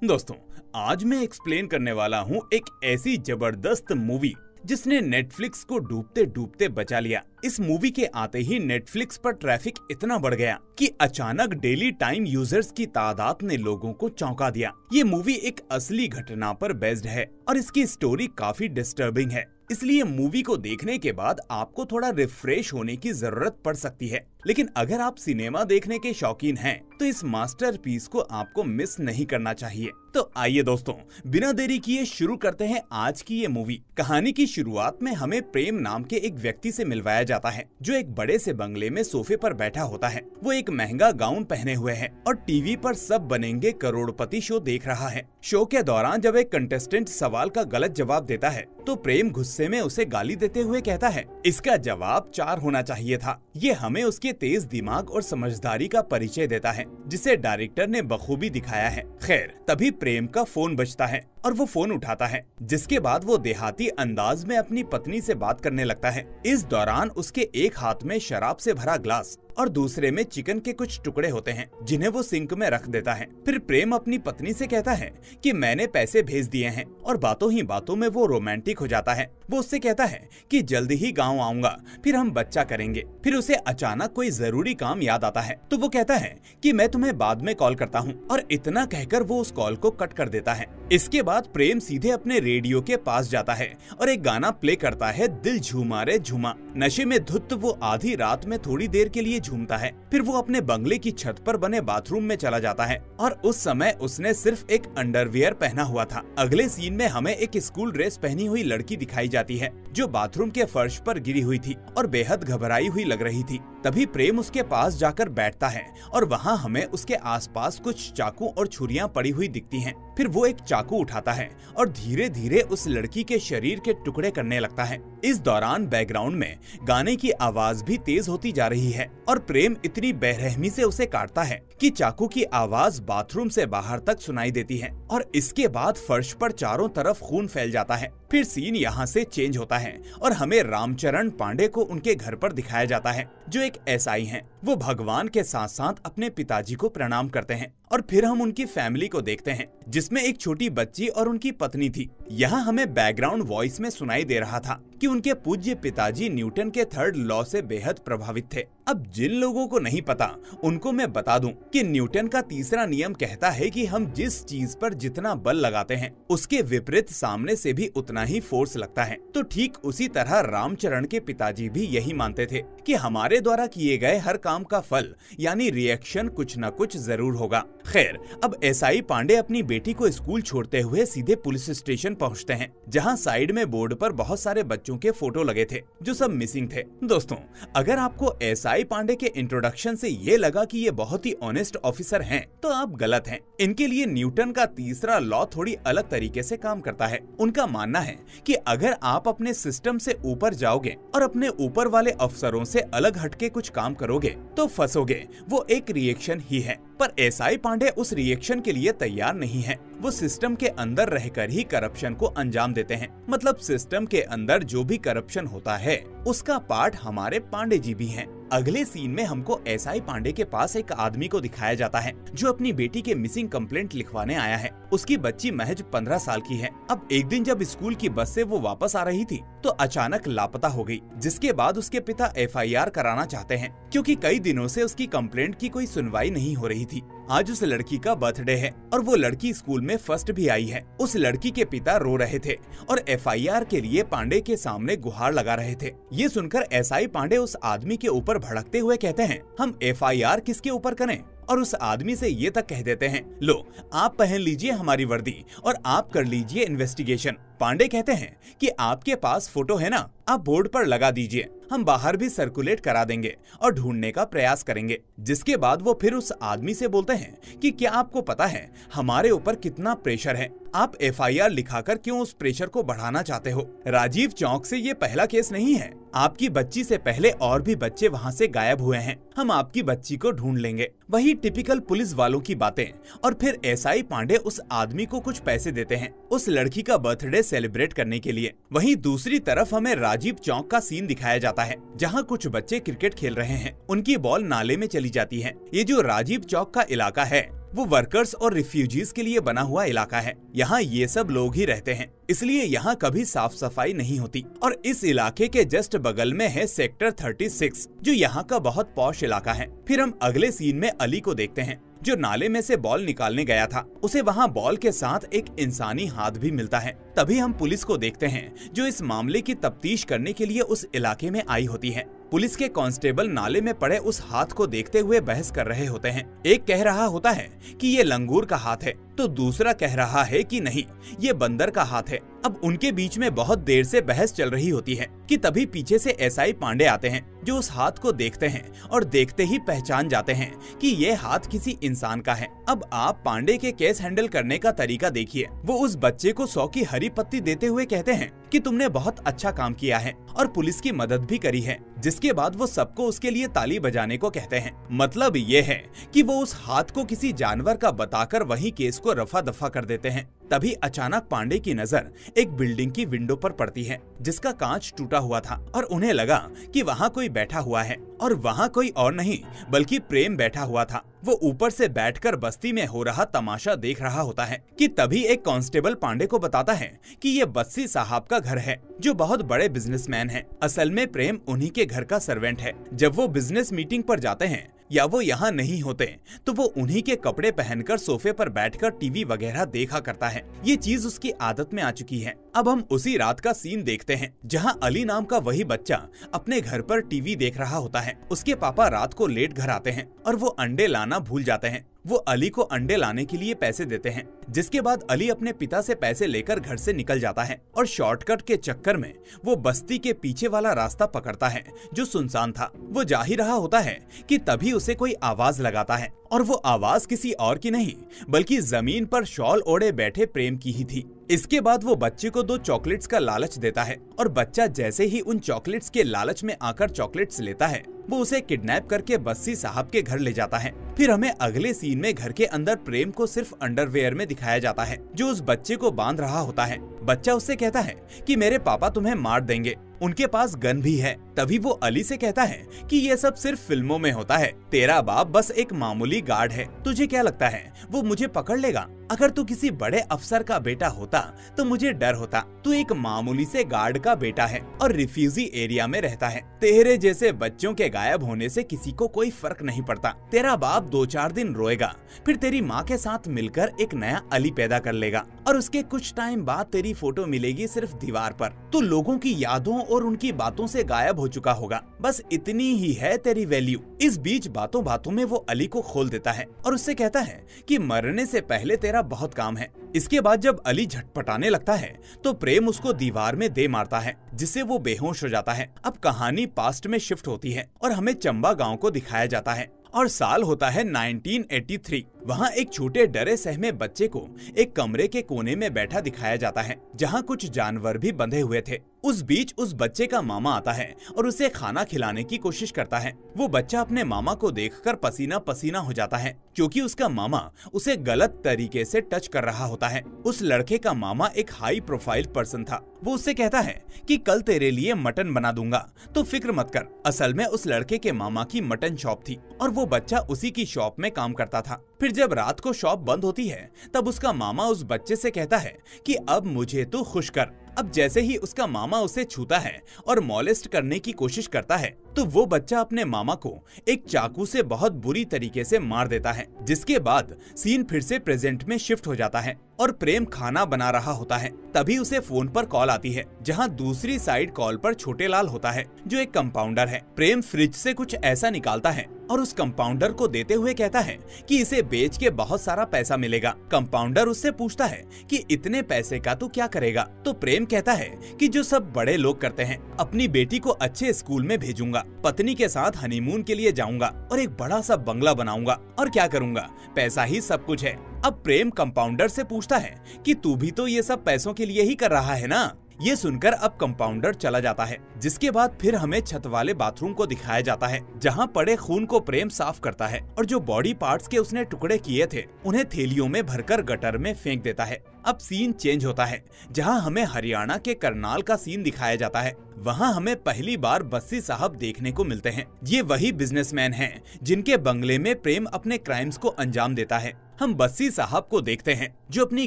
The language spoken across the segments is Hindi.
दोस्तों, आज मैं एक्सप्लेन करने वाला हूँ एक ऐसी जबरदस्त मूवी जिसने नेटफ्लिक्स को डूबते डूबते बचा लिया। इस मूवी के आते ही नेटफ्लिक्स पर ट्रैफिक इतना बढ़ गया कि अचानक डेली टाइम यूजर्स की तादाद ने लोगों को चौंका दिया। ये मूवी एक असली घटना पर बेस्ड है और इसकी स्टोरी काफी डिस्टर्बिंग है, इसलिए मूवी को देखने के बाद आपको थोड़ा रिफ्रेश होने की जरूरत पड़ सकती है। लेकिन अगर आप सिनेमा देखने के शौकीन हैं, तो इस मास्टरपीस को आपको मिस नहीं करना चाहिए। तो आइए दोस्तों, बिना देरी किए शुरू करते हैं आज की ये मूवी। कहानी की शुरुआत में हमें प्रेम नाम के एक व्यक्ति से मिलवाया जाता है, जो एक बड़े से बंगले में सोफे पर बैठा होता है। वो एक महंगा गाउन पहने हुए है और टीवी पर सब बनेंगे करोड़पति शो देख रहा है। शो के दौरान जब एक कंटेस्टेंट सवाल का गलत जवाब देता है, तो प्रेम गुस्से में उसे गाली देते हुए कहता है, इसका जवाब 4 होना चाहिए था। ये हमें उसके तेज दिमाग और समझदारी का परिचय देता है, जिसे डायरेक्टर ने बखूबी दिखाया है। खैर, तभी प्रेम का फोन बजता है और वो फोन उठाता है, जिसके बाद वो देहाती अंदाज में अपनी पत्नी से बात करने लगता है। इस दौरान उसके एक हाथ में शराब से भरा ग्लास और दूसरे में चिकन के कुछ टुकड़े होते हैं, जिन्हें वो सिंक में रख देता है। फिर प्रेम अपनी पत्नी से कहता है कि मैंने पैसे भेज दिए हैं, और बातों ही बातों में वो रोमांटिक हो जाता है। वो उससे कहता है कि जल्दी ही गाँव आऊंगा, फिर हम बच्चा करेंगे। फिर उसे अचानक कोई जरूरी काम याद आता है, तो वो कहता है कि मैं तुम्हें बाद में कॉल करता हूँ, और इतना कहकर वो उस कॉल को कट कर देता है। इसके बाद प्रेम सीधे अपने रेडियो के पास जाता है और एक गाना प्ले करता है, दिल झूमा रे झूमा। नशे में धुत वो आधी रात में थोड़ी देर के लिए झूमता है। फिर वो अपने बंगले की छत पर बने बाथरूम में चला जाता है, और उस समय उसने सिर्फ एक अंडरवियर पहना हुआ था। अगले सीन में हमें एक स्कूल ड्रेस पहनी हुई लड़की दिखाई जाती है, जो बाथरूम के फर्श पर गिरी हुई थी और बेहद घबराई हुई लग रही थी। तभी प्रेम उसके पास जाकर बैठता है और वहाँ हमें उसके आसपास कुछ चाकू और छुरियां पड़ी हुई दिखती हैं। फिर वो एक चाकू उठाता है और धीरे धीरे उस लड़की के शरीर के टुकड़े करने लगता है। इस दौरान बैकग्राउंड में गाने की आवाज भी तेज होती जा रही है, और प्रेम इतनी बेरहमी से उसे काटता है कि चाकू की आवाज बाथरूम से बाहर तक सुनाई देती है, और इसके बाद फर्श पर चारों तरफ खून फैल जाता है। फिर सीन यहाँ से चेंज होता है और हमें रामचरण पांडे को उनके घर पर दिखाया जाता है, जो एक एसआई हैं। वो भगवान के साथ साथ अपने पिताजी को प्रणाम करते हैं, और फिर हम उनकी फैमिली को देखते हैं, जिसमें एक छोटी बच्ची और उनकी पत्नी थी। यहाँ हमें बैकग्राउंड वॉइस में सुनाई दे रहा था कि उनके पूज्य पिताजी न्यूटन के 3rd लॉ से बेहद प्रभावित थे। अब जिन लोगों को नहीं पता, उनको मैं बता दूं कि न्यूटन का 3रा नियम कहता है कि हम जिस चीज पर जितना बल लगाते हैं, उसके विपरीत सामने से भी उतना ही फोर्स लगता है। तो ठीक उसी तरह रामचरण के पिताजी भी यही मानते थे कि हमारे द्वारा किए गए हर काम का फल यानी रिएक्शन कुछ न कुछ जरूर होगा। खैर, अब एसआई पांडे अपनी बेटी को स्कूल छोड़ते हुए सीधे पुलिस स्टेशन पहुंचते हैं, जहां साइड में बोर्ड पर बहुत सारे बच्चों के फोटो लगे थे, जो सब मिसिंग थे। दोस्तों, अगर आपको एसआई पांडे के इंट्रोडक्शन से ये लगा कि ये बहुत ही ऑनेस्ट ऑफिसर हैं, तो आप गलत हैं। इनके लिए न्यूटन का 3रा लॉ थोड़ी अलग तरीके से काम करता है। उनका मानना है कि अगर आप अपने सिस्टम से ऊपर जाओगे और अपने ऊपर वाले अफसरों से अलग हटके कुछ काम करोगे, तो फंसोगे। वो एक रिएक्शन ही है, पर एसआई पांडे उस रिएक्शन के लिए तैयार नहीं है। वो सिस्टम के अंदर रहकर ही करप्शन को अंजाम देते हैं। मतलब सिस्टम के अंदर जो भी करप्शन होता है, उसका पार्ट हमारे पांडे जी भी हैं। अगले सीन में हमको एसआई पांडे के पास एक आदमी को दिखाया जाता है, जो अपनी बेटी के मिसिंग कंप्लेंट लिखवाने आया है। उसकी बच्ची महज 15 साल की है। अब एक दिन जब स्कूल की बस से वो वापस आ रही थी, तो अचानक लापता हो गई, जिसके बाद उसके पिता एफआईआर कराना चाहते हैं, क्योंकि कई दिनों से उसकी कंप्लेंट की कोई सुनवाई नहीं हो रही थी। आज उस लड़की का बर्थडे है और वो लड़की स्कूल में फर्स्ट भी आई है। उस लड़की के पिता रो रहे थे और एफआईआर के लिए पांडे के सामने गुहार लगा रहे थे। ये सुनकर एसआई पांडे उस आदमी के ऊपर भड़कते हुए कहते हैं, हम एफआईआर किसके ऊपर करें? और उस आदमी से ये तक कह देते हैं, लो आप पहन लीजिए हमारी वर्दी और आप कर लीजिए इन्वेस्टिगेशन। पांडे कहते हैं कि आपके पास फोटो है ना, आप बोर्ड पर लगा दीजिए, हम बाहर भी सर्कुलेट करा देंगे और ढूंढने का प्रयास करेंगे। जिसके बाद वो फिर उस आदमी से बोलते हैं कि क्या आपको पता है हमारे ऊपर कितना प्रेशर है? आप एफआईआर लिखाकर क्यों उस प्रेशर को बढ़ाना चाहते हो? राजीव चौक से ये पहला केस नहीं है। आपकी बच्ची से पहले और भी बच्चे वहाँ से गायब हुए हैं। हम आपकी बच्ची को ढूंढ लेंगे। वही टिपिकल पुलिस वालों की बातें। और फिर एसआई पांडे उस आदमी को कुछ पैसे देते हैं उस लड़की का बर्थडे सेलिब्रेट करने के लिए। वहीं दूसरी तरफ हमें राजीव चौक का सीन दिखाया जाता है, जहाँ कुछ बच्चे क्रिकेट खेल रहे हैं। उनकी बॉल नाले में चली जाती है। ये जो राजीव चौक का इलाका है, वो वर्कर्स और रिफ्यूजीज के लिए बना हुआ इलाका है। यहाँ ये सब लोग ही रहते हैं, इसलिए यहाँ कभी साफ सफाई नहीं होती। और इस इलाके के जस्ट बगल में है सेक्टर 36, जो यहाँ का बहुत पॉश इलाका है। फिर हम अगले सीन में अली को देखते हैं, जो नाले में से बॉल निकालने गया था। उसे वहाँ बॉल के साथ एक इंसानी हाथ भी मिलता है। तभी हम पुलिस को देखते हैं, जो इस मामले की तफ्तीश करने के लिए उस इलाके में आई होती है। पुलिस के कांस्टेबल नाले में पड़े उस हाथ को देखते हुए बहस कर रहे होते हैं। एक कह रहा होता है कि ये लंगूर का हाथ है, तो दूसरा कह रहा है कि नहीं, ये बंदर का हाथ है। अब उनके बीच में बहुत देर से बहस चल रही होती है कि तभी पीछे से एसआई पांडे आते हैं, जो उस हाथ को देखते हैं और देखते ही पहचान जाते हैं कि ये हाथ किसी इंसान का है। अब आप पांडे के केस हैंडल करने का तरीका देखिए। वो उस बच्चे को 100 की हरी पत्ती देते हुए कहते हैं कि तुमने बहुत अच्छा काम किया है और पुलिस की मदद भी करी है, जिसके बाद वो सबको उसके लिए ताली बजाने को कहते हैं। मतलब ये है कि वो उस हाथ को किसी जानवर का बताकर वही केस को रफा दफा कर देते हैं। तभी अचानक पांडे की नजर एक बिल्डिंग की विंडो पर पड़ती है, जिसका कांच टूटा हुआ था, और उन्हें लगा कि वहाँ कोई बैठा हुआ है। और वहाँ कोई और नहीं बल्कि प्रेम बैठा हुआ था। वो ऊपर से बैठकर बस्ती में हो रहा तमाशा देख रहा होता है कि तभी एक कांस्टेबल पांडे को बताता है कि ये बस्सी साहब का घर है, जो बहुत बड़े बिजनेसमैन हैं। असल में प्रेम उन्हीं के घर का सर्वेंट है। जब वो बिजनेस मीटिंग पर जाते हैं या वो यहाँ नहीं होते, तो वो उन्हीं के कपड़े पहनकर सोफे पर बैठकर टीवी वगैरह देखा करता है। ये चीज उसकी आदत में आ चुकी है। अब हम उसी रात का सीन देखते हैं, जहाँ अली नाम का वही बच्चा अपने घर पर टीवी देख रहा होता है। उसके पापा रात को लेट घर आते हैं और वो अंडे लाना भूल जाते हैं। वो अली को अंडे लाने के लिए पैसे देते हैं, जिसके बाद अली अपने पिता से पैसे लेकर घर से निकल जाता है और शॉर्टकट के चक्कर में वो बस्ती के पीछे वाला रास्ता पकड़ता है, जो सुनसान था। वो जा ही रहा होता है कि तभी उसे कोई आवाज लगाता है, और वो आवाज किसी और की नहीं बल्कि जमीन पर शॉल ओढ़े बैठे प्रेम की ही थी। इसके बाद वो बच्चे को 2 चॉकलेट्स का लालच देता है, और बच्चा जैसे ही उन चॉकलेट्स के लालच में आकर चॉकलेट्स लेता है, वो उसे किडनैप करके बस्सी साहब के घर ले जाता है। फिर हमें अगले सीन में घर के अंदर प्रेम को सिर्फ अंडरवेयर में दिखाया जाता है, जो उस बच्चे को बांध रहा होता है। बच्चा उससे कहता है कि मेरे पापा तुम्हें मार देंगे, उनके पास गन भी है। तभी वो अली से कहता है कि ये सब सिर्फ फिल्मों में होता है, तेरा बाप बस एक मामूली गार्ड है, तुझे क्या लगता है वो मुझे पकड़ लेगा? अगर तू किसी बड़े अफसर का बेटा होता तो मुझे डर होता। तू एक मामूली से गार्ड का बेटा है और रिफ्यूजी एरिया में रहता है। तेरे जैसे बच्चों के गायब होने से किसी को कोई फर्क नहीं पड़ता। तेरा बाप 2-4 दिन रोएगा, फिर तेरी माँ के साथ मिलकर एक नया अली पैदा कर लेगा, और उसके कुछ टाइम बाद तेरी फोटो मिलेगी सिर्फ दीवार पर। तू लोगों की यादों और उनकी बातों से गायब हो चुका होगा। बस इतनी ही है तेरी वैल्यू। इस बीच बातों बातों में वो अली को खोल देता है और उससे कहता है कि मरने से पहले तेरा बहुत काम है। इसके बाद जब अली झटपटाने लगता है तो प्रेम उसको दीवार में दे मारता है, जिससे वो बेहोश हो जाता है। अब कहानी पास्ट में शिफ्ट होती है और हमें चंबा गांव को दिखाया जाता है, और साल होता है 1983। वहाँ एक छोटे डरे सहमे बच्चे को एक कमरे के कोने में बैठा दिखाया जाता है, जहाँ कुछ जानवर भी बंधे हुए थे। उस बीच उस बच्चे का मामा आता है और उसे खाना खिलाने की कोशिश करता है। वो बच्चा अपने मामा को देखकर पसीना पसीना हो जाता है, क्योंकि उसका मामा उसे गलत तरीके से टच कर रहा होता है। उस लड़के का मामा एक हाई प्रोफाइल पर्सन था। वो उससे कहता है कि कल तेरे लिए मटन बना दूंगा, तो फिक्र मत कर। असल में उस लड़के के मामा की मटन शॉप थी और वो बच्चा उसी की शॉप में काम करता था। फिर जब रात को शॉप बंद होती है, तब उसका मामा उस बच्चे से कहता है कि अब मुझे तू खुश कर। अब जैसे ही उसका मामा उसे छूता है और मॉलेस्ट करने की कोशिश करता है, तो वो बच्चा अपने मामा को एक चाकू से बहुत बुरी तरीके से मार देता है। जिसके बाद सीन फिर से प्रेजेंट में शिफ्ट हो जाता है और प्रेम खाना बना रहा होता है। तभी उसे फोन पर कॉल आती है, जहां दूसरी साइड कॉल पर छोटे लाल होता है, जो एक कंपाउंडर है। प्रेम फ्रिज से कुछ ऐसा निकालता है और उस कंपाउंडर को देते हुए कहता है कि इसे बेच के बहुत सारा पैसा मिलेगा। कंपाउंडर उससे पूछता है कि इतने पैसे का तू क्या करेगा? तो प्रेम कहता है कि जो सब बड़े लोग करते हैं, अपनी बेटी को अच्छे स्कूल में भेजूंगा, पत्नी के साथ हनीमून के लिए जाऊंगा और एक बड़ा सा बंगला बनाऊंगा, और क्या करूंगा, पैसा ही सब कुछ है। अब प्रेम कंपाउंडर से पूछता है कि तू भी तो ये सब पैसों के लिए ही कर रहा है ना? ये सुनकर अब कंपाउंडर चला जाता है। जिसके बाद फिर हमें छत वाले बाथरूम को दिखाया जाता है, जहाँ पड़े खून को प्रेम साफ करता है और जो बॉडी पार्ट्स के उसने टुकड़े किए थे उन्हें थैलियों में भरकर गटर में फेंक देता है। अब सीन चेंज होता है, जहाँ हमें हरियाणा के करनाल का सीन दिखाया जाता है। वहाँ हमें पहली बार बस्सी साहब देखने को मिलते हैं। ये वही बिजनेसमैन हैं जिनके बंगले में प्रेम अपने क्राइम्स को अंजाम देता है। हम बस्सी साहब को देखते हैं जो अपनी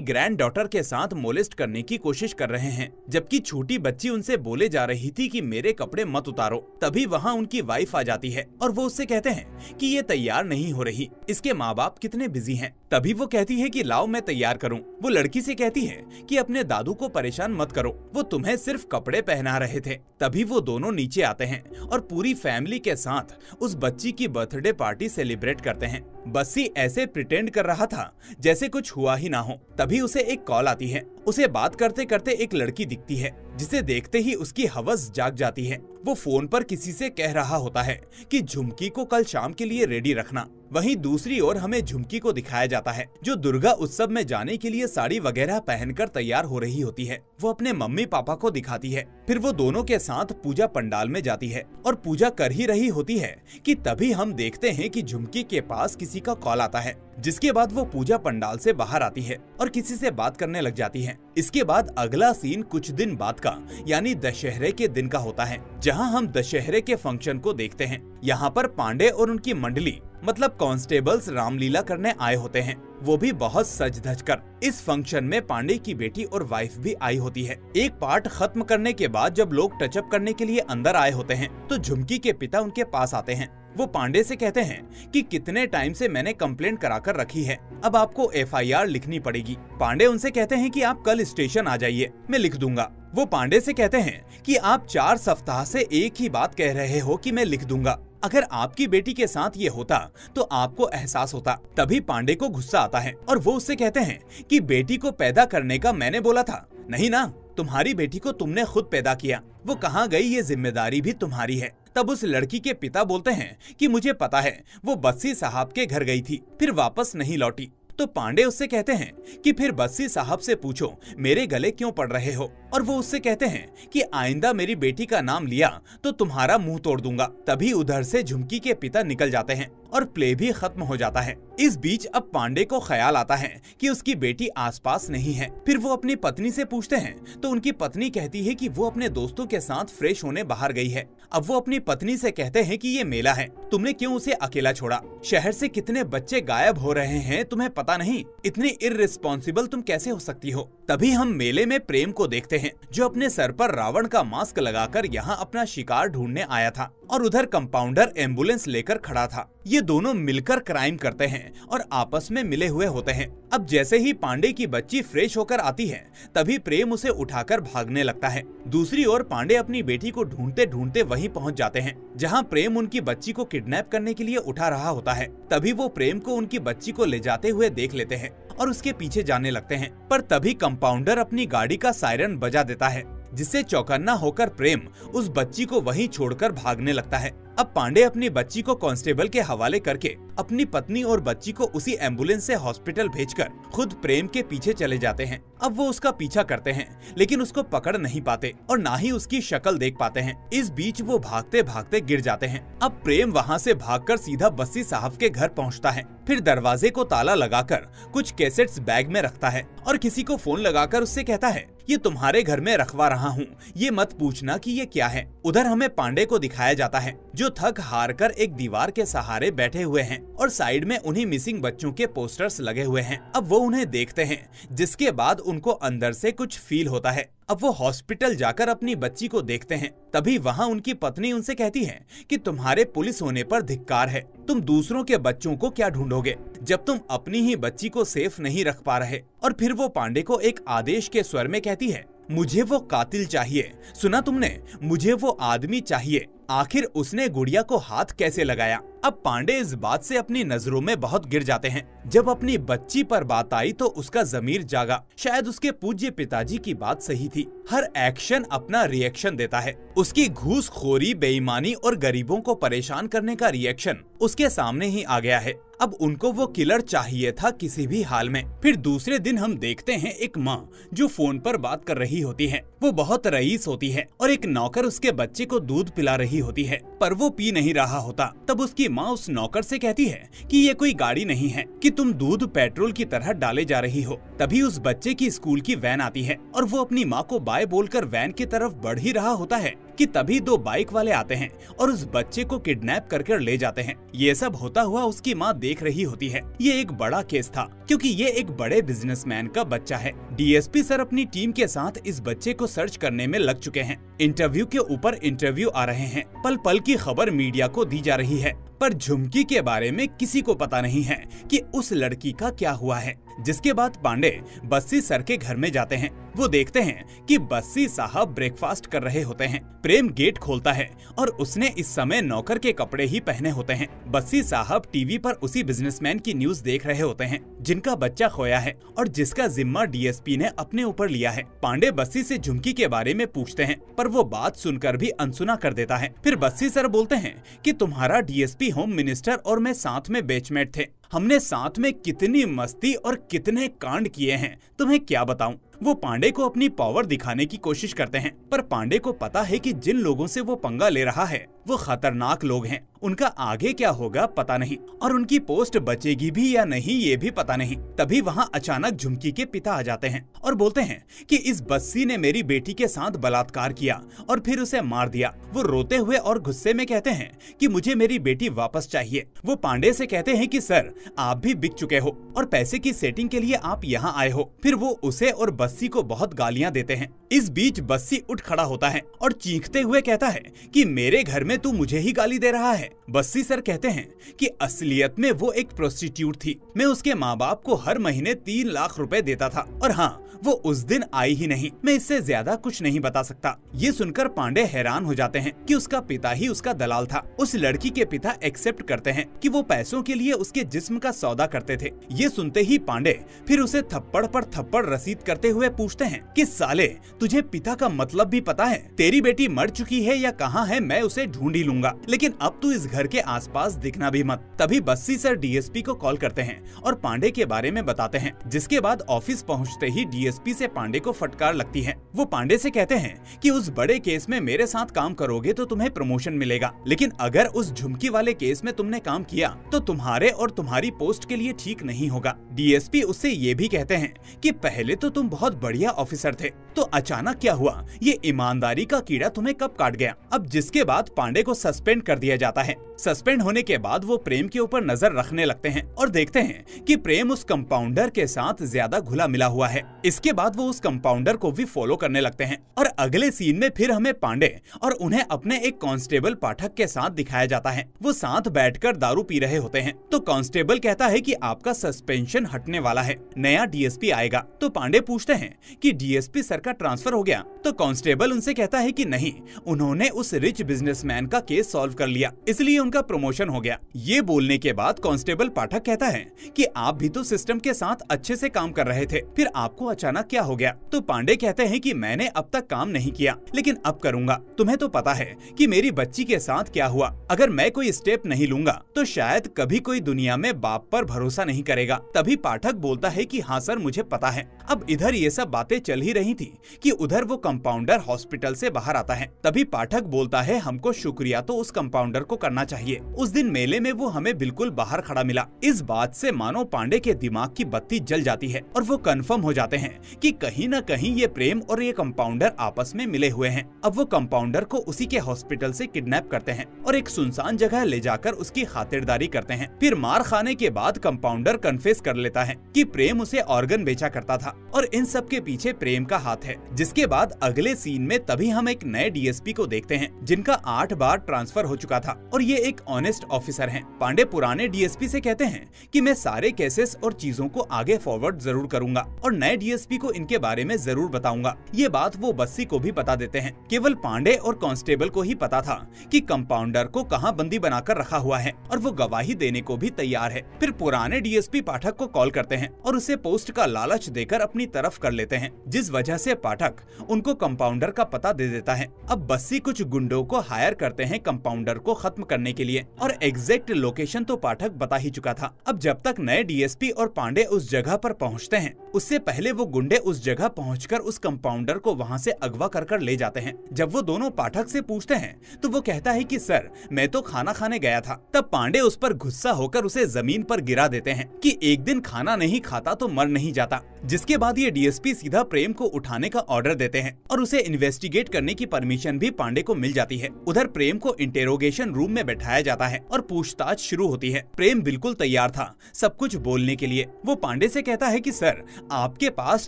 ग्रैंड डॉटर के साथ मोलेस्ट करने की कोशिश कर रहे हैं, जबकि छोटी बच्ची उनसे बोले जा रही थी कि मेरे कपड़े मत उतारो। तभी वहाँ उनकी वाइफ आ जाती है और वो उससे कहते हैं कि ये तैयार नहीं हो रही, इसके माँ बाप कितने बिजी हैं। तभी वो कहती है कि लाओ मैं तैयार करूं। वो लड़की से कहती है कि अपने दादू को परेशान मत करो, वो तुम्हें सिर्फ कपड़े पहना रहे थे। तभी वो दोनों नीचे आते हैं और पूरी फैमिली के साथ उस बच्ची की बर्थडे पार्टी सेलिब्रेट करते हैं। बस्सी ऐसे प्रिटेंड कर रहा था जैसे कुछ हुआ ही ना हो। तभी उसे एक कॉल आती है। उसे बात करते करते एक लड़की दिखती है जिसे देखते ही उसकी हवस जाग जाती है। वो फोन पर किसी से कह रहा होता है कि झुमकी को कल शाम के लिए रेडी रखना। वहीं दूसरी ओर हमें झुमकी को दिखाया जाता है जो दुर्गा उत्सव में जाने के लिए साड़ी वगैरह पहनकर तैयार हो रही होती है। वो अपने मम्मी पापा को दिखाती है। फिर वो दोनों के साथ पूजा पंडाल में जाती है और पूजा कर ही रही होती है कि तभी हम देखते हैं कि झुमकी के पास किसी का कॉल आता है, जिसके बाद वो पूजा पंडाल से बाहर आती है और किसी से बात करने लग जाती है। इसके बाद अगला सीन कुछ दिन बाद का यानी दशहरे के दिन का होता है, जहां हम दशहरे के फंक्शन को देखते हैं। यहाँ पर पांडे और उनकी मंडली मतलब कांस्टेबल्स रामलीला करने आए होते हैं, वो भी बहुत सज धज कर। इस फंक्शन में पांडे की बेटी और वाइफ भी आई होती है। एक पार्ट खत्म करने के बाद जब लोग टचअप करने के लिए अंदर आए होते हैं तो झुमकी के पिता उनके पास आते हैं। वो पांडे से कहते हैं कि कितने टाइम से मैंने कंप्लेंट कराकर रखी है, अब आपको FIR लिखनी पड़ेगी। पांडे उनसे कहते हैं कि आप कल स्टेशन आ जाइए, मैं लिख दूंगा। वो पांडे से कहते हैं कि आप 4 सप्ताह से एक ही बात कह रहे हो कि मैं लिख दूंगा, अगर आपकी बेटी के साथ ये होता तो आपको एहसास होता। तभी पांडे को गुस्सा आता है और वो उससे कहते हैं कि बेटी को पैदा करने का मैंने बोला था, नहीं ना, तुम्हारी बेटी को तुमने खुद पैदा किया, वो कहाँ गई ये जिम्मेदारी भी तुम्हारी है। तब उस लड़की के पिता बोलते हैं कि मुझे पता है, वो बस्सी साहब के घर गई थी, फिर वापस नहीं लौटी। तो पांडे उससे कहते हैं कि फिर बस्सी साहब से पूछो मेरे गले क्यों पड़ रहे हो, और वो उससे कहते हैं कि आइंदा मेरी बेटी का नाम लिया तो तुम्हारा मुंह तोड़ दूंगा। तभी उधर से झुमकी के पिता निकल जाते हैं और प्ले भी खत्म हो जाता है। इस बीच अब पांडे को ख्याल आता है कि उसकी बेटी आसपास नहीं है। फिर वो अपनी पत्नी से पूछते हैं तो उनकी पत्नी कहती है कि वो अपने दोस्तों के साथ फ्रेश होने बाहर गई है। अब वो अपनी पत्नी से कहते हैं कि ये मेला है, तुमने क्यों उसे अकेला छोड़ा, शहर से कितने बच्चे गायब हो रहे हैं तुम्हें पता नहीं, इतनी इर्रिस्पॉन्सिबल तुम कैसे हो सकती हो। तभी हम मेले में प्रेम को देखते हैं जो अपने सर पर रावण का मास्क लगाकर यहाँ अपना शिकार ढूंढने आया था और उधर कंपाउंडर एम्बुलेंस लेकर खड़ा था। ये दोनों मिलकर क्राइम करते हैं और आपस में मिले हुए होते हैं। अब जैसे ही पांडे की बच्ची फ्रेश होकर आती है तभी प्रेम उसे उठाकर भागने लगता है। दूसरी ओर पांडे अपनी बेटी को ढूंढते ढूंढते वहीं पहुंच जाते हैं जहां प्रेम उनकी बच्ची को किडनैप करने के लिए उठा रहा होता है। तभी वो प्रेम को उनकी बच्ची को ले जाते हुए देख लेते हैं और उसके पीछे जाने लगते हैं, पर तभी कंपाउंडर अपनी गाड़ी का सायरन बजा देता है जिससे चौकन्ना होकर प्रेम उस बच्ची को वहीं छोड़कर भागने लगता है। अब पांडे अपनी बच्ची को कांस्टेबल के हवाले करके अपनी पत्नी और बच्ची को उसी एम्बुलेंस से हॉस्पिटल भेजकर खुद प्रेम के पीछे चले जाते हैं। अब वो उसका पीछा करते हैं लेकिन उसको पकड़ नहीं पाते और ना ही उसकी शक्ल देख पाते हैं। इस बीच वो भागते भागते गिर जाते हैं। अब प्रेम वहाँ से भागकर सीधा बस्सी साहब के घर पहुँचता है। फिर दरवाजे को ताला लगाकर कुछ कैसेट्स बैग में रखता है और किसी को फोन लगाकर उससे कहता है ये तुम्हारे घर में रखवा रहा हूँ, ये मत पूछना कि ये क्या है। उधर हमें पांडे को दिखाया जाता है जो थक हार कर एक दीवार के सहारे बैठे हुए हैं और साइड में उन्हीं मिसिंग बच्चों के पोस्टर्स लगे हुए हैं। अब वो उन्हें देखते हैं जिसके बाद उनको अंदर से कुछ फील होता है। अब वो हॉस्पिटल जाकर अपनी बच्ची को देखते हैं। तभी वहाँ उनकी पत्नी उनसे कहती है कि तुम्हारे पुलिस होने पर धिक्कार है, तुम दूसरों के बच्चों को क्या ढूंढोगे जब तुम अपनी ही बच्ची को सेफ नहीं रख पा रहे। और फिर वो पांडे को एक आदेश के स्वर में कहती है मुझे वो कातिल चाहिए, सुना तुमने, मुझे वो आदमी चाहिए। आखिर उसने गुड़िया को हाथ कैसे लगाया। अब पांडे इस बात से अपनी नजरों में बहुत गिर जाते हैं। जब अपनी बच्ची पर बात आई तो उसका जमीर जागा। शायद उसके पूज्य पिताजी की बात सही थी, हर एक्शन अपना रिएक्शन देता है। उसकी घूसखोरी, बेईमानी और गरीबों को परेशान करने का रिएक्शन उसके सामने ही आ गया है। अब उनको वो किलर चाहिए था किसी भी हाल में। फिर दूसरे दिन हम देखते हैं एक माँ जो फोन पर बात कर रही होती है। वो बहुत रईस होती है और एक नौकर उसके बच्चे को दूध पिला रही होती है, पर वो पी नहीं रहा होता। तब उसकी माँ उस नौकर से कहती है कि ये कोई गाड़ी नहीं है कि तुम दूध पेट्रोल की तरह डाले जा रही हो। तभी उस बच्चे की स्कूल की वैन आती है और वो अपनी माँ को बाय बोलकर वैन की तरफ बढ़ ही रहा होता है कि तभी दो बाइक वाले आते हैं और उस बच्चे को किडनैप करके ले जाते हैं। ये सब होता हुआ उसकी माँ देख रही होती है। ये एक बड़ा केस था क्योंकि ये एक बड़े बिजनेसमैन का बच्चा है। डीएसपी सर अपनी टीम के साथ इस बच्चे को सर्च करने में लग चुके हैं। इंटरव्यू के ऊपर इंटरव्यू आ रहे हैं, पल पल की खबर मीडिया को दी जा रही है, पर झुमकी के बारे में किसी को पता नहीं है कि उस लड़की का क्या हुआ है। जिसके बाद पांडे बस्सी सर के घर में जाते हैं। वो देखते हैं कि बस्सी साहब ब्रेकफास्ट कर रहे होते हैं। प्रेम गेट खोलता है और उसने इस समय नौकर के कपड़े ही पहने होते हैं। बस्सी साहब टीवी पर उसी बिजनेसमैन की न्यूज देख रहे होते हैं जिनका बच्चा खोया है और जिसका जिम्मा डीएसपी ने अपने ऊपर लिया है। पांडे बस्सी से झुमकी के बारे में पूछते हैं, पर वो बात सुनकर भी अनसुना कर देता है। फिर बस्सी सर बोलते हैं कि तुम्हारा डीएसपी होम मिनिस्टर और मैं साथ में बेचमेट थे। हमने साथ में कितनी मस्ती और कितने कांड किए हैं, तुम्हें क्या बताऊं। वो पांडे को अपनी पावर दिखाने की कोशिश करते हैं, पर पांडे को पता है कि जिन लोगों से वो पंगा ले रहा है वो खतरनाक लोग हैं। उनका आगे क्या होगा पता नहीं और उनकी पोस्ट बचेगी भी या नहीं ये भी पता नहीं। तभी वहाँ अचानक झुमकी के पिता आ जाते हैं और बोलते हैं कि इस बस्सी ने मेरी बेटी के साथ बलात्कार किया और फिर उसे मार दिया। वो रोते हुए और गुस्से में कहते हैं कि मुझे मेरी बेटी वापस चाहिए। वो पांडे से कहते हैं कि सर आप भी बिक चुके हो और पैसे की सेटिंग के लिए आप यहाँ आए हो। फिर वो उसे और बस्सी को बहुत गालियाँ देते हैं। इस बीच बस्सी उठ खड़ा होता है और चीखते हुए कहता है कि मेरे घर में तू मुझे ही गाली दे रहा है। बस्सी सर कहते हैं कि असलियत में वो एक प्रोस्टिट्यूट थी। मैं उसके माँ बाप को हर महीने 3 लाख रुपए देता था और हाँ वो उस दिन आई ही नहीं। मैं इससे ज्यादा कुछ नहीं बता सकता। ये सुनकर पांडे हैरान हो जाते हैं कि उसका पिता ही उसका दलाल था। उस लड़की के पिता एक्सेप्ट करते हैं कि वो पैसों के लिए उसके जिस्म का सौदा करते थे। ये सुनते ही पांडे फिर उसे थप्पड़ पर थप्पड़ रसीद करते हुए पूछते हैं कि साले तुझे पिता का मतलब भी पता है? तेरी बेटी मर चुकी है या कहाँ है, मैं उसे ढूंढ ही लूंगा, लेकिन अब तू इस घर के आसपास दिखना भी मत। तभी बस्सी सर डीएसपी को कॉल करते हैं और पांडे के बारे में बताते हैं। जिसके बाद ऑफिस पहुँचते ही डीएसपी से पांडे को फटकार लगती है। वो पांडे से कहते हैं कि उस बड़े केस में मेरे साथ काम करोगे तो तुम्हें प्रमोशन मिलेगा, लेकिन अगर उस झुमकी वाले केस में तुमने काम किया तो तुम्हारे और तुम्हारी पोस्ट के लिए ठीक नहीं होगा। डीएसपी उससे ये भी कहते हैं कि पहले तो तुम बहुत बढ़िया ऑफिसर थे, तो अचानक क्या हुआ? ये ईमानदारी का कीड़ा तुम्हें कब काट गया? अब जिसके बाद पांडे को सस्पेंड कर दिया जाता है। सस्पेंड होने के बाद वो प्रेम के ऊपर नजर रखने लगते हैं और देखते हैं कि प्रेम उस कंपाउंडर के साथ ज्यादा घुला मिला हुआ है। इसके बाद वो उस कंपाउंडर को भी फॉलो करने लगते हैं और अगले सीन में फिर हमें पांडे और उन्हें अपने एक कांस्टेबल पाठक के साथ दिखाया जाता है। वो साथ बैठकर दारू पी रहे होते हैं तो कांस्टेबल कहता है कि आपका सस्पेंशन हटने वाला है, नया डीएसपी आएगा। तो पांडे पूछते हैं कि डीएसपी सर का ट्रांसफर हो गया? तो कांस्टेबल उनसे कहता है कि नहीं, उन्होंने उस रिच बिजनेसमैन का केस सॉल्व कर लिया, इसलिए उनका प्रमोशन हो गया। ये बोलने के बाद कांस्टेबल पाठक कहता है कि आप भी तो सिस्टम के साथ अच्छे से काम कर रहे थे, फिर आपको अचानक क्या हो गया? तो पांडे कहते हैं कि मैंने अब तक काम नहीं किया, लेकिन अब करूंगा। तुम्हें तो पता है कि मेरी बच्ची के साथ क्या हुआ। अगर मैं कोई स्टेप नहीं लूंगा तो शायद कभी कोई दुनिया में बाप पर भरोसा नहीं करेगा। तभी पाठक बोलता है कि हाँ सर, मुझे पता है। अब इधर ये सब बातें चल ही रही थी कि उधर वो कंपाउंडर हॉस्पिटल से बाहर आता है। तभी पाठक बोलता है हमको शुक्रिया तो उस कंपाउंडर को करना चाहिए, उस दिन मेले में वो हमें बिल्कुल बाहर खड़ा मिला। इस बात से मानो पांडे के दिमाग की बत्ती जल जाती है और वो कंफर्म हो जाते हैं कि कहीं न कहीं ये प्रेम और ये कंपाउंडर आपस में मिले हुए हैं। अब वो कंपाउंडर को उसी के हॉस्पिटल से किडनैप करते हैं और एक सुनसान जगह ले जाकर उसकी खातिरदारी करते हैं। फिर मार खाने के बाद कंपाउंडर कन्फेस कर लेता है कि प्रेम उसे ऑर्गन बेचा करता था और इन सब के पीछे प्रेम का हाथ है। जिसके बाद अगले सीन में तभी हम एक नए डीएसपी को देखते हैं जिनका 8 बार ट्रांसफर हो चुका था और ये एक ऑनेस्ट ऑफिसर हैं। पांडे पुराने डीएसपी से कहते हैं कि मैं सारे केसेस और चीजों को आगे फॉरवर्ड जरूर करूंगा और नए डीएसपी को इनके बारे में जरूर बताऊंगा। ये बात वो बस्सी को भी बता देते हैं। केवल पांडे और कांस्टेबल को ही पता था कि कंपाउंडर को कहां बंदी बनाकर रखा हुआ है और वो गवाही देने को भी तैयार है। फिर पुराने डीएसपी पाठक को कॉल करते हैं और उसे पोस्ट का लालच देकर अपनी तरफ कर लेते हैं, जिस वजह से पाठक उनको कंपाउंडर का पता दे देता है। अब बस्सी कुछ गुंडों को हायर करते हैं कंपाउंडर को खत्म करने के लिए और एग्जैक्ट लोकेशन तो पाठक बता ही चुका था। अब जब तक नए डीएसपी और पांडे उस जगह पर पहुंचते हैं उससे पहले वो गुंडे उस जगह पहुंचकर उस कंपाउंडर को वहां से अगवा कर ले जाते हैं। जब वो दोनों पाठक से पूछते हैं तो वो कहता है कि सर मैं तो खाना खाने गया था। तब पांडे उस पर गुस्सा होकर उसे जमीन पर गिरा देते हैं कि एक दिन खाना नहीं खाता तो मर नहीं जाता। जिसके बाद ये डीएसपी सीधा प्रेम को उठाने बुलाने का ऑर्डर देते हैं और उसे इन्वेस्टिगेट करने की परमिशन भी पांडे को मिल जाती है। उधर प्रेम को इंटेरोगेशन रूम में बैठाया जाता है और पूछताछ शुरू होती है। प्रेम बिल्कुल तैयार था सब कुछ बोलने के लिए। वो पांडे से कहता है कि सर आपके पास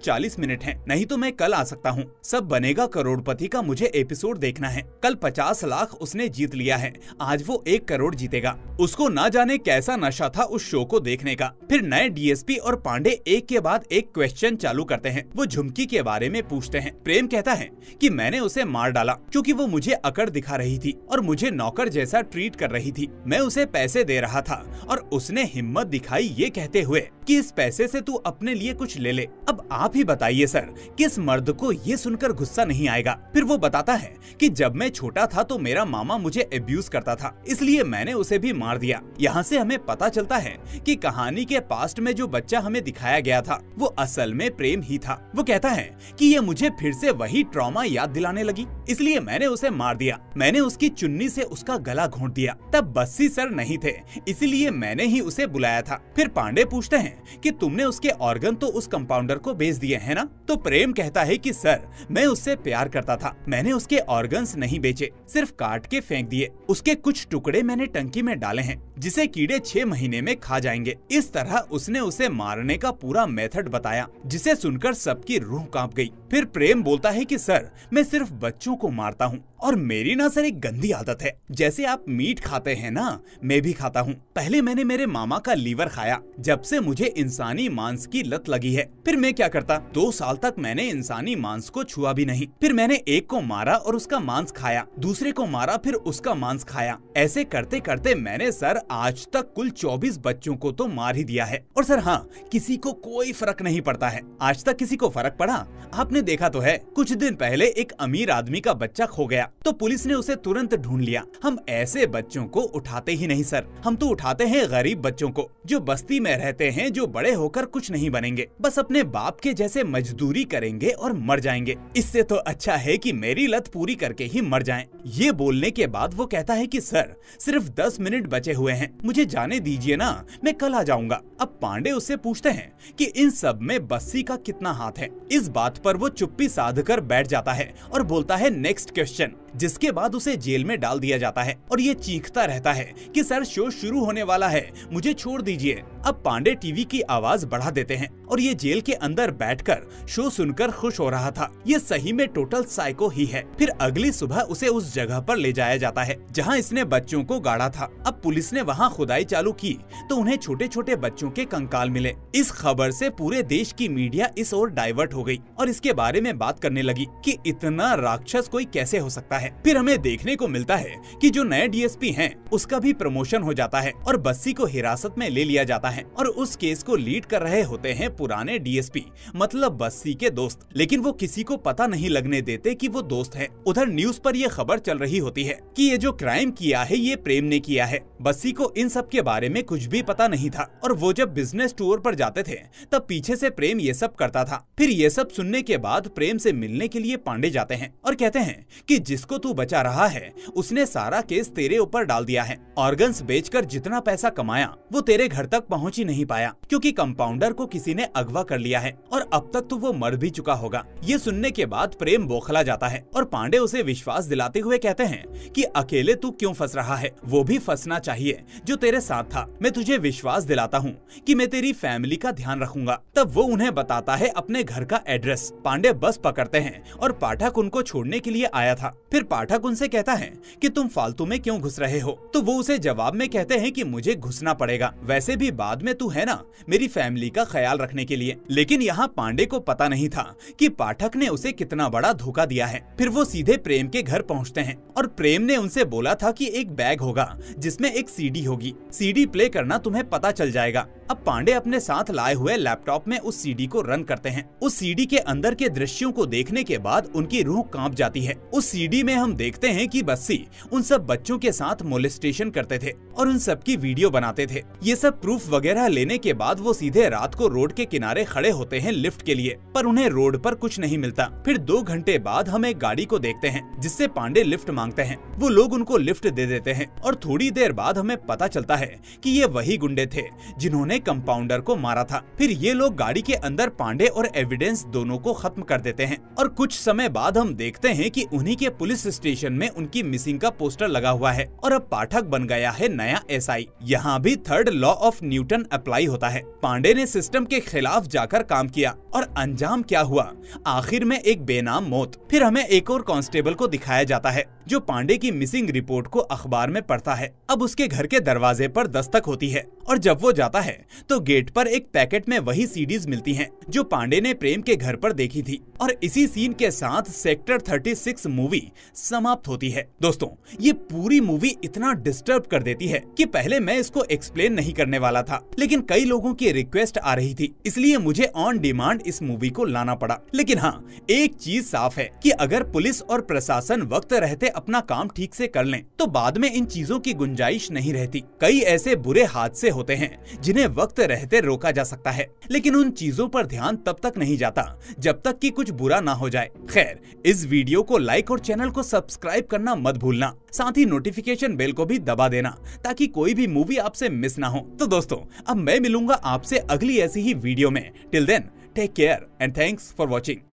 40 मिनट हैं, नहीं तो मैं कल आ सकता हूँ। सब बनेगा करोड़पति का मुझे एपिसोड देखना है। कल 50 लाख उसने जीत लिया है, आज वो 1 करोड़ जीतेगा। उसको ना जाने कैसा नशा था उस शो को देखने का। फिर नए डीएसपी और पांडे एक के बाद एक क्वेश्चन चालू करते हैं। वो झुमकी के बारे में पूछते हैं। प्रेम कहता है कि मैंने उसे मार डाला क्योंकि वो मुझे अकड़ दिखा रही थी और मुझे नौकर जैसा ट्रीट कर रही थी। मैं उसे पैसे दे रहा था और उसने हिम्मत दिखाई ये कहते हुए कि इस पैसे से तू अपने लिए कुछ ले ले। अब आप ही बताइए सर, किस मर्द को ये सुनकर गुस्सा नहीं आएगा। फिर वो बताता है कि जब मैं छोटा था तो मेरा मामा मुझे अब्यूज करता था, इसलिए मैंने उसे भी मार दिया। यहाँ से हमें पता चलता है कि कहानी के पास्ट में जो बच्चा हमें दिखाया गया था वो असल में प्रेम ही था। वो कहता है कि ये मुझे फिर से वही ट्रॉमा याद दिलाने लगी, इसलिए मैंने उसे मार दिया। मैंने उसकी चुन्नी से उसका गला घोंट दिया। तब बस्सी सर नहीं थे, इसलिए मैंने ही उसे बुलाया था। फिर पांडे पूछते हैं कि तुमने उसके ऑर्गन तो उस कंपाउंडर को बेच दिए है ना? तो प्रेम कहता है कि सर मैं उससे प्यार करता था, मैंने उसके ऑर्गन्स नहीं बेचे, सिर्फ काट के फेंक दिए। उसके कुछ टुकड़े मैंने टंकी में डाले हैं जिसे कीड़े 6 महीने में खा जाएंगे। इस तरह उसने उसे मारने का पूरा मेथड बताया, जिसे सुनकर सबकी रूह कांप गई। फिर प्रेम बोलता है कि सर मैं सिर्फ बच्चों को मारता हूँ और मेरी ना सर एक गंदी आदत है। जैसे आप मीट खाते हैं ना, मैं भी खाता हूँ। पहले मैंने मेरे मामा का लीवर खाया, जब से मुझे इंसानी मांस की लत लगी है। फिर मैं क्या करता, 2 साल तक मैंने इंसानी मांस को छुआ भी नहीं। फिर मैंने एक को मारा और उसका मांस खाया, दूसरे को मारा फिर उसका मांस खाया। ऐसे करते करते मैंने सर आज तक कुल 24 बच्चों को तो मार ही दिया है। और सर हाँ, किसी को कोई फर्क नहीं पड़ता है। आज तक किसी को फर्क पड़ा? आपने देखा तो है, कुछ दिन पहले एक अमीर आदमी का बच्चा खो गया तो पुलिस ने उसे तुरंत ढूंढ लिया। हम ऐसे बच्चों को उठाते ही नहीं सर, हम तो उठाते हैं गरीब बच्चों को, जो बस्ती में रहते हैं, जो बड़े होकर कुछ नहीं बनेंगे, बस अपने बाप के जैसे मजदूरी करेंगे और मर जाएंगे। इससे तो अच्छा है कि मेरी लत पूरी करके ही मर जाएं। ये बोलने के बाद वो कहता है कि सर सिर्फ 10 मिनट बचे हुए हैं, मुझे जाने दीजिए ना, मैं कल आ जाऊंगा। अब पांडे उससे पूछते हैं कि इन सब में बस्सी का कितना हाथ है। इस बात पर वो चुप्पी साध कर बैठ जाता है और बोलता है नेक्स्ट क्वेश्चन, जिसके बाद उसे जेल में डाल दिया जाता है और ये चीखता रहता है कि सर शो शुरू होने वाला है, मुझे छोड़ दीजिए। अब पांडे टीवी की आवाज बढ़ा देते हैं और ये जेल के अंदर बैठकर शो सुनकर खुश हो रहा था। ये सही में टोटल साइको ही है। फिर अगली सुबह उसे उस जगह पर ले जाया जाता है जहाँ इसने बच्चों को गाड़ा था। अब पुलिस ने वहाँ खुदाई चालू की तो उन्हें छोटे छोटे बच्चों के कंकाल मिले। इस खबर से पूरे देश की मीडिया इस ओर डाइवर्ट हो गई और इसके बारे में बात करने लगी कि इतना राक्षस कोई कैसे हो सकता है। फिर हमें देखने को मिलता है कि जो नए डीएसपी हैं, उसका भी प्रमोशन हो जाता है और बस्सी को हिरासत में ले लिया जाता है और उस केस को लीड कर रहे होते हैं पुराने डीएसपी, मतलब बस्सी के दोस्त। लेकिन वो किसी को पता नहीं लगने देते कि वो दोस्त है। उधर न्यूज पर यह खबर चल रही होती है कि ये जो क्राइम किया है ये प्रेम ने किया है। बस्सी को इन सब के बारे में कुछ भी पता नहीं था और वो जब बिजनेस टूर पर जाते थे तब पीछे से प्रेम ये सब करता था। फिर ये सब सुनने के बाद प्रेम से मिलने के लिए पांडे जाते हैं और कहते हैं कि जिसको तू बचा रहा है उसने सारा केस तेरे ऊपर डाल दिया है। ऑर्गन्स बेचकर जितना पैसा कमाया वो तेरे घर तक पहुंच ही नहीं पाया क्योंकि कंपाउंडर को किसी ने अगवा कर लिया है और अब तक तो वो मर भी चुका होगा। ये सुनने के बाद प्रेम बौखला जाता है और पांडे उसे विश्वास दिलाते हुए कहते हैं कि अकेले तू क्यों फंस रहा है, वो भी फंसना चाहिए जो तेरे साथ था। मैं तुझे विश्वास दिलाता हूँ कि मैं तेरी फैमिली का ध्यान रखूंगा। तब वो उन्हें बताता है अपने घर का एड्रेस। पांडे बस पकड़ते हैं और पाठक उनको छोड़ने के लिए आया था। फिर पाठक उनसे कहता है कि तुम फालतू में क्यों घुस रहे हो, तो वो उसे जवाब में कहते हैं कि मुझे घुसना पड़ेगा, वैसे भी बाद में तू है ना मेरी फैमिली का ख्याल रखने के लिए। लेकिन यहाँ पांडे को पता नहीं था कि पाठक ने उसे कितना बड़ा धोखा दिया है। फिर वो सीधे प्रेम के घर पहुँचते हैं और प्रेम ने उनसे बोला था कि एक बैग होगा जिसमें एक सीडी होगी, सीडी प्ले करना तुम्हें पता चल जाएगा। अब पांडे अपने साथ लाए हुए लैपटॉप में उस सीडी को रन करते हैं। उस सीडी के अंदर के दृश्यों को देखने के बाद उनकी रूह कांप जाती है। उस सीडी में हम देखते हैं कि बस्सी उन सब बच्चों के साथ मोलेस्टेशन करते थे और उन सब की वीडियो बनाते थे। ये सब प्रूफ वगैरह लेने के बाद वो सीधे रात को रोड के किनारे खड़े होते हैं लिफ्ट के लिए, पर उन्हें रोड पर कुछ नहीं मिलता। फिर 2 घंटे बाद हम एक गाड़ी को देखते हैं जिससे पांडे लिफ्ट मांगते हैं। वो लोग उनको लिफ्ट दे देते हैं और थोड़ी देर बाद हमें पता चलता है कि ये वही गुंडे थे जिन्होंने कंपाउंडर को मारा था। फिर ये लोग गाड़ी के अंदर पांडे और एविडेंस दोनों को खत्म कर देते हैं और कुछ समय बाद हम देखते हैं कि उन्हीं के पुलिस स्टेशन में उनकी मिसिंग का पोस्टर लगा हुआ है और अब पाठक बन गया है नया एसआई। यहाँ भी third law of Newton apply होता है। पांडे ने सिस्टम के खिलाफ जाकर काम किया और अंजाम क्या हुआ? आखिर में एक बेनाम मौत। फिर हमें एक और कांस्टेबल को दिखाया जाता है जो पांडे की मिसिंग रिपोर्ट को अखबार में पढ़ता है। अब उसके घर के दरवाजे पर दस्तक होती है और जब वो जाता है तो गेट पर एक पैकेट में वही सीडीज मिलती हैं जो पांडे ने प्रेम के घर पर देखी थी और इसी सीन के साथ सेक्टर 36 मूवी समाप्त होती है। दोस्तों, ये पूरी मूवी इतना डिस्टर्ब कर देती है कि पहले मैं इसको एक्सप्लेन नहीं करने वाला था, लेकिन कई लोगों की रिक्वेस्ट आ रही थी, इसलिए मुझे ऑन डिमांड इस मूवी को लाना पड़ा। लेकिन हाँ, एक चीज साफ है कि अगर पुलिस और प्रशासन वक्त रहते अपना काम ठीक से कर लें तो बाद में इन चीजों की गुंजाइश नहीं रहती। कई ऐसे बुरे हादसे होते हैं जिन्हें वक्त रहते रोका जा सकता है, लेकिन उन चीजों पर ध्यान तब तक नहीं जाता जब तक कि कुछ बुरा ना हो जाए। खैर, इस वीडियो को लाइक और चैनल को सब्सक्राइब करना मत भूलना, साथ ही नोटिफिकेशन बेल को भी दबा देना ताकि कोई भी मूवी आपसे मिस ना हो। तो दोस्तों, अब मैं मिलूंगा आपसे अगली ऐसी ही वीडियो में। Till then, take care and thanks for watching.